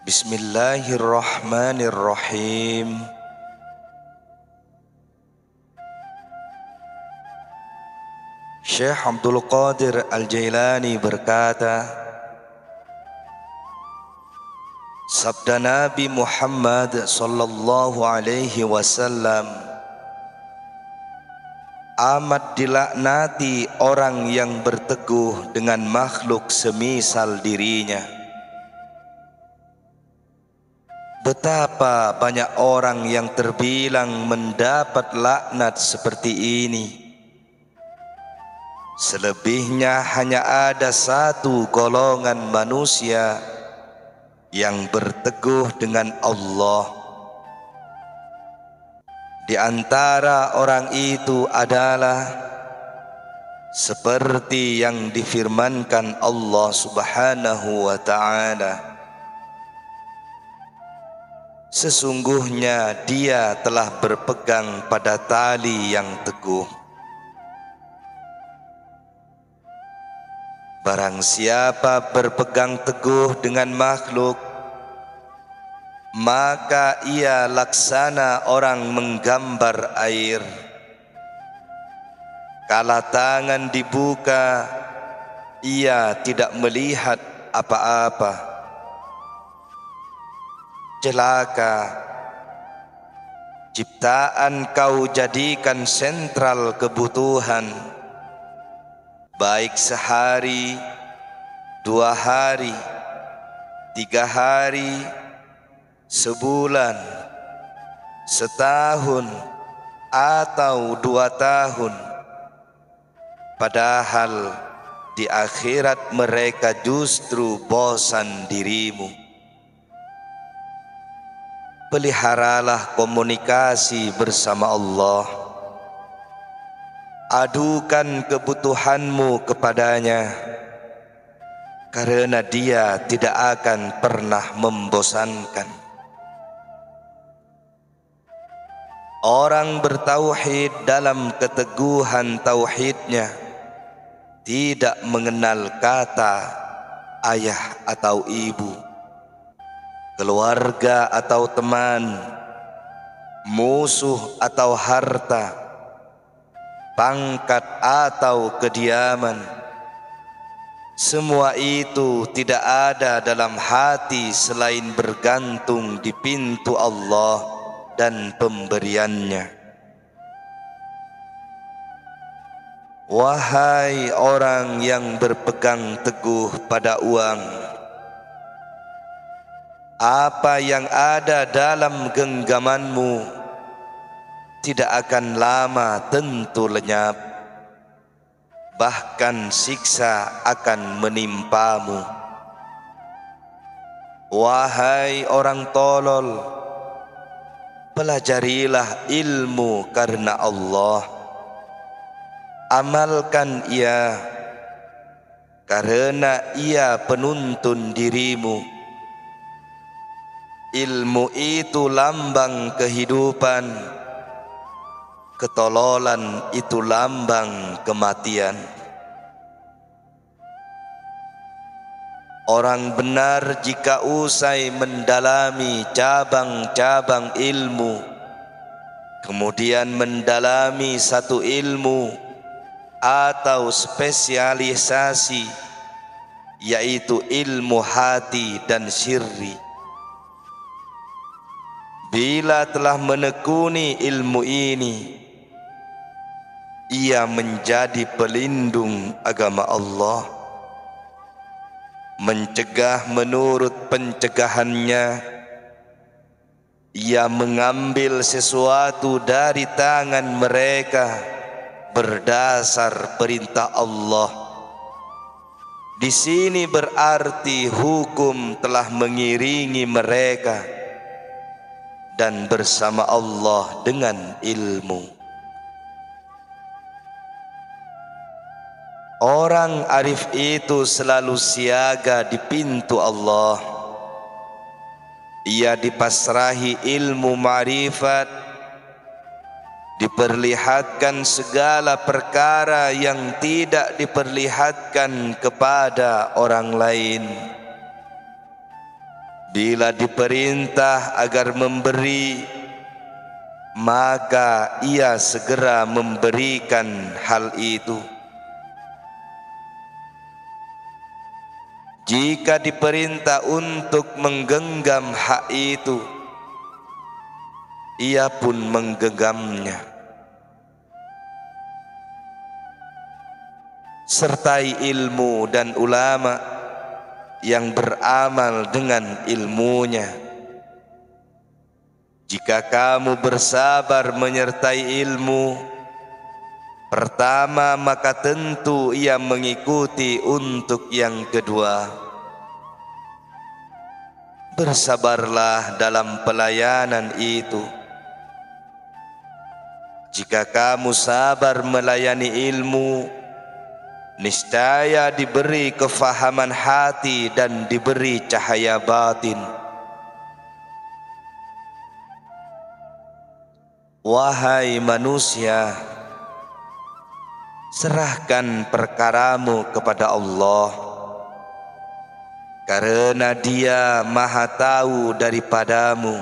Bismillahirrahmanirrahim. Syekh Abdul Qadir Al-Jailani berkata, sabda Nabi Muhammad sallallahu alaihi wasallam, amat dilaknati orang yang berteguh dengan makhluk semisal dirinya. Betapa banyak orang yang terbilang mendapat laknat seperti ini. Selebihnya hanya ada satu golongan manusia yang berteguh dengan Allah. Di antara orang itu adalah seperti yang difirmankan Allah Subhanahu wa ta'ala, sesungguhnya dia telah berpegang pada tali yang teguh. Barang siapa berpegang teguh dengan makhluk, maka ia laksana orang menggambar air. Kala tangan dibuka, ia tidak melihat apa-apa. Celaka, ciptaan kau jadikan sentral kebutuhan, baik sehari, 2 hari, 3 hari, sebulan, setahun, atau 2 tahun. Padahal di akhirat mereka justru bosan dirimu. Peliharalah komunikasi bersama Allah. Adukan kebutuhanmu kepadanya, karena dia tidak akan pernah membosankan. Orang bertauhid dalam keteguhan tauhidnya tidak mengenal kata ayah atau ibu, keluarga atau teman, musuh atau harta, pangkat atau kediaman. Semua itu tidak ada dalam hati selain bergantung di pintu Allah dan pemberiannya. Wahai orang yang berpegang teguh pada uang, apa yang ada dalam genggamanmu tidak akan lama tentu lenyap, bahkan siksa akan menimpamu. Wahai orang tolol, pelajarilah ilmu karena Allah. Amalkan ia, karena ia penuntun dirimu. Ilmu itu lambang kehidupan, ketololan itu lambang kematian. Orang benar jika usai mendalami cabang-cabang ilmu, kemudian mendalami satu ilmu atau spesialisasi, yaitu ilmu hati dan syirri. Bila telah menekuni ilmu ini, ia menjadi pelindung agama Allah, mencegah menurut pencegahannya. Ia mengambil sesuatu dari tangan mereka berdasar perintah Allah. Di sini berarti hukum telah mengiringi mereka dan bersama Allah dengan ilmu. Orang arif itu selalu siaga di pintu Allah. Ia dipasrahi ilmu ma'rifat, diperlihatkan segala perkara yang tidak diperlihatkan kepada orang lain. Bila diperintah agar memberi, maka ia segera memberikan hal itu. Jika diperintah untuk menggenggam hak itu, ia pun menggenggamnya. Sertai ilmu dan ulama yang beramal dengan ilmunya. Jika kamu bersabar menyertai ilmu, pertama maka tentu ia mengikuti untuk yang kedua. Bersabarlah dalam pelayanan itu. Jika kamu sabar melayani ilmu, niscaya diberi kefahaman hati dan diberi cahaya batin. Wahai manusia, serahkan perkaramu kepada Allah, karena Dia Maha Tahu daripadamu.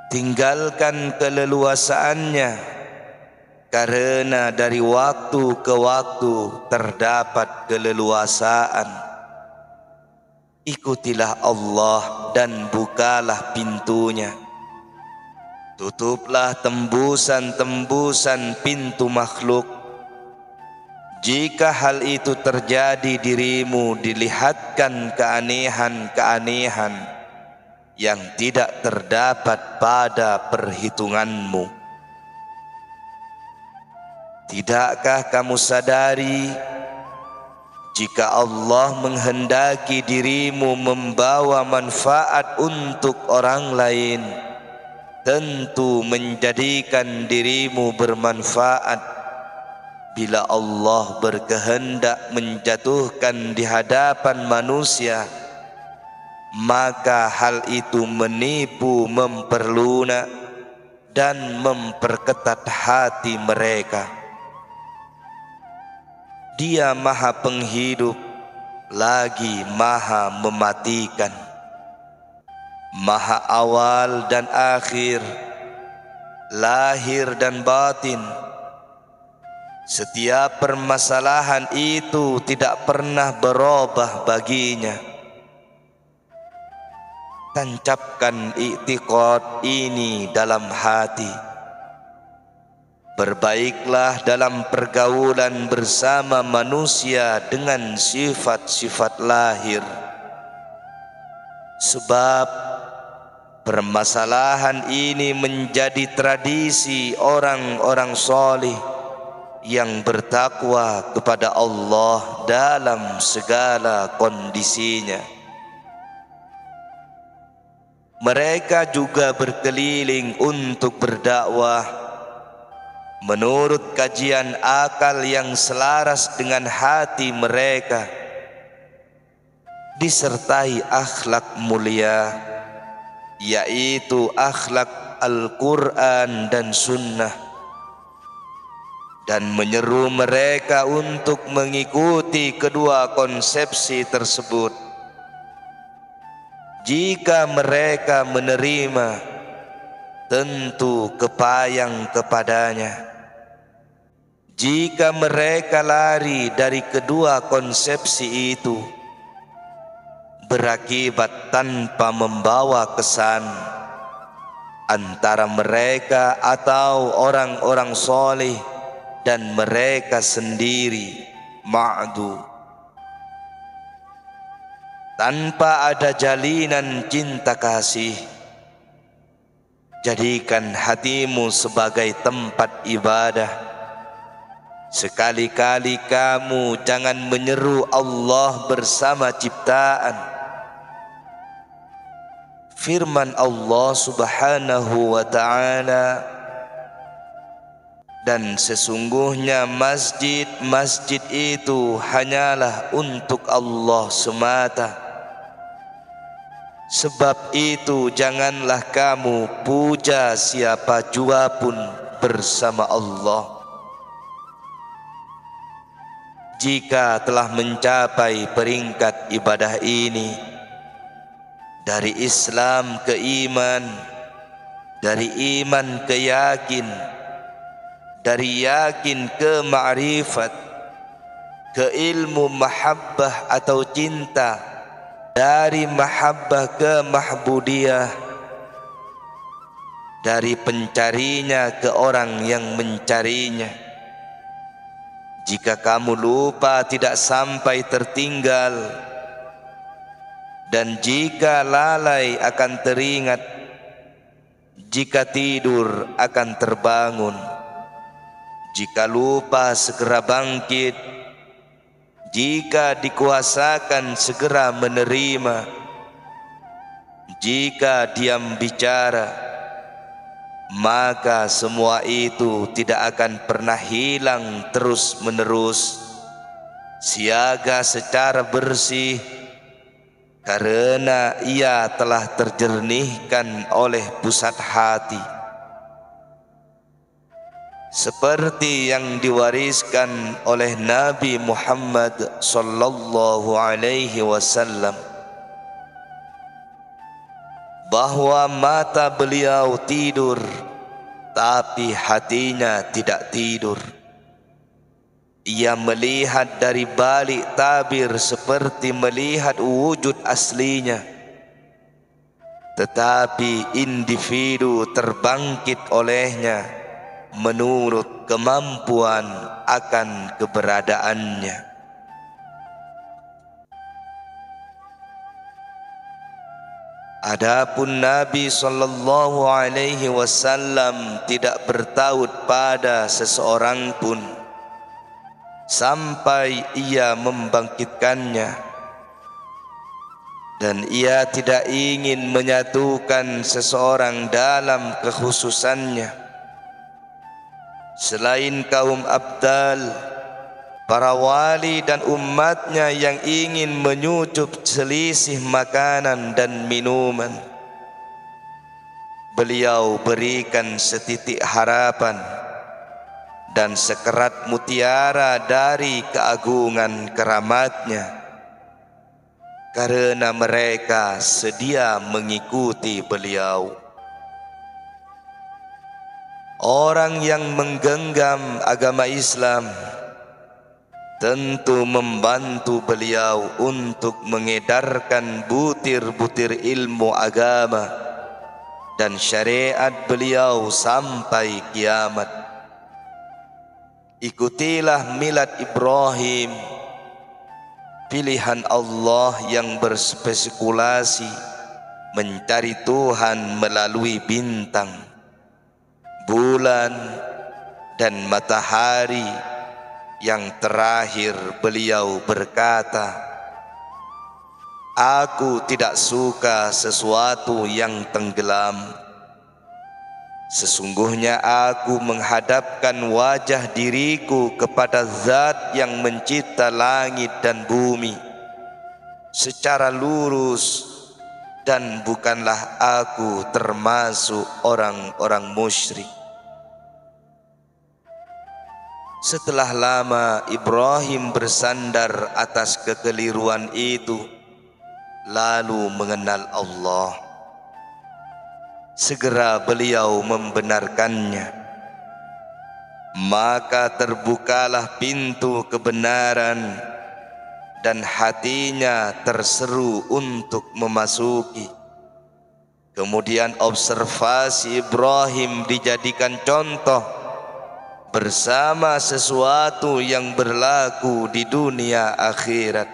Tinggalkan keleluasaannya, karena dari waktu ke waktu terdapat keleluasaan. Ikutilah Allah dan bukalah pintunya. Tutuplah tembusan-tembusan pintu makhluk. Jika hal itu terjadi dirimu dilihatkan keanehan-keanehan yang tidak terdapat pada perhitunganmu. Tidakkah kamu sadari, jika Allah menghendaki dirimu membawa manfaat untuk orang lain, tentu menjadikan dirimu bermanfaat. Bila Allah berkehendak menjatuhkan di hadapan manusia, maka hal itu menipu, memperlunak dan memperketat hati mereka. Dia Maha Penghidup lagi Maha Mematikan, Maha Awal dan Akhir, lahir dan batin. Setiap permasalahan itu tidak pernah berubah baginya. Tancapkan i'tiqad ini dalam hati. Berbaiklah dalam pergaulan bersama manusia dengan sifat-sifat lahir. Sebab permasalahan ini menjadi tradisi orang-orang soleh yang bertakwa kepada Allah dalam segala kondisinya. Mereka juga berkeliling untuk berdakwah menurut kajian akal yang selaras dengan hati mereka, disertai akhlak mulia, yaitu akhlak Al-Quran dan Sunnah, dan menyeru mereka untuk mengikuti kedua konsepsi tersebut. Jika mereka menerima, tentu kepayang kepadanya. Jika mereka lari dari kedua konsepsi itu, berakibat tanpa membawa kesan antara mereka atau orang-orang soleh dan mereka sendiri ma'du. Tanpa ada jalinan cinta kasih, jadikan hatimu sebagai tempat ibadah. Sekali-kali kamu jangan menyeru Allah bersama ciptaan. Firman Allah Subhanahu wa ta'ala, dan sesungguhnya masjid-masjid itu hanyalah untuk Allah semata. Sebab itu janganlah kamu puja siapa jua pun bersama Allah. Jika telah mencapai peringkat ibadah ini, dari Islam ke iman, dari iman ke yakin, dari yakin ke ma'rifat, ke ilmu mahabbah atau cinta, dari mahabbah ke mahbudiyah, dari pencarinya ke orang yang mencarinya. Jika kamu lupa tidak sampai tertinggal, dan jika lalai akan teringat, jika tidur akan terbangun, jika lupa segera bangkit, jika dikuasakan segera menerima, jika diam bicara, maka semua itu tidak akan pernah hilang terus menerus. Siaga secara bersih karena ia telah terjernihkan oleh pusat hati, seperti yang diwariskan oleh Nabi Muhammad sallallahu alaihi wasallam, bahwa mata beliau tidur tapi hatinya tidak tidur. Ia melihat dari balik tabir seperti melihat wujud aslinya, tetapi individu terbangkit olehnya menurut kemampuan akan keberadaannya. Adapun Nabi sallallahu alaihi wasallam tidak bertaut pada seseorang pun sampai ia membangkitkannya, dan ia tidak ingin menyatukan seseorang dalam kekhususannya selain kaum abdal, para wali dan umatnya yang ingin menyucup selisih makanan dan minuman. Beliau berikan setitik harapan dan sekerat mutiara dari keagungan keramatnya, karena mereka sedia mengikuti beliau. Orang yang menggenggam agama Islam tentu membantu beliau untuk mengedarkan butir-butir ilmu agama dan syariat beliau sampai kiamat. Ikutilah milad Ibrahim, pilihan Allah yang berspekulasi mencari Tuhan melalui bintang, bulan, dan matahari. Yang terakhir beliau berkata, "Aku tidak suka sesuatu yang tenggelam. Sesungguhnya aku menghadapkan wajah diriku kepada Zat yang mencipta langit dan bumi secara lurus, dan bukanlah aku termasuk orang-orang musyrik." Setelah lama Ibrahim bersandar atas kekeliruan itu, lalu mengenal Allah. Segera beliau membenarkannya. Maka terbukalah pintu kebenaran dan hatinya terseru untuk memasuki. Kemudian observasi Ibrahim dijadikan contoh bersama sesuatu yang berlaku di dunia akhirat.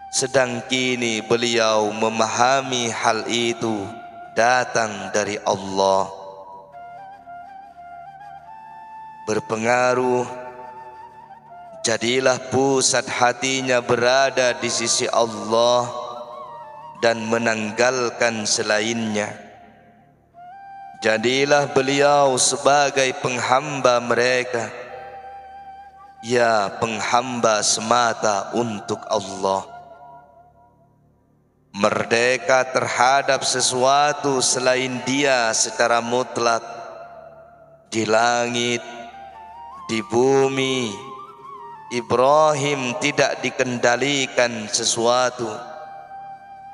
Sedang kini beliau memahami hal itu datang dari Allah. Berpengaruh, jadilah pusat hatinya berada di sisi Allah dan menanggalkan selainnya. Jadilah beliau sebagai penghamba mereka, ya penghamba semata untuk Allah. Merdeka terhadap sesuatu selain Dia secara mutlak, di langit, di bumi. Ibrahim tidak dikendalikan sesuatu,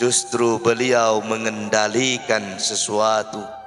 justru beliau mengendalikan sesuatu.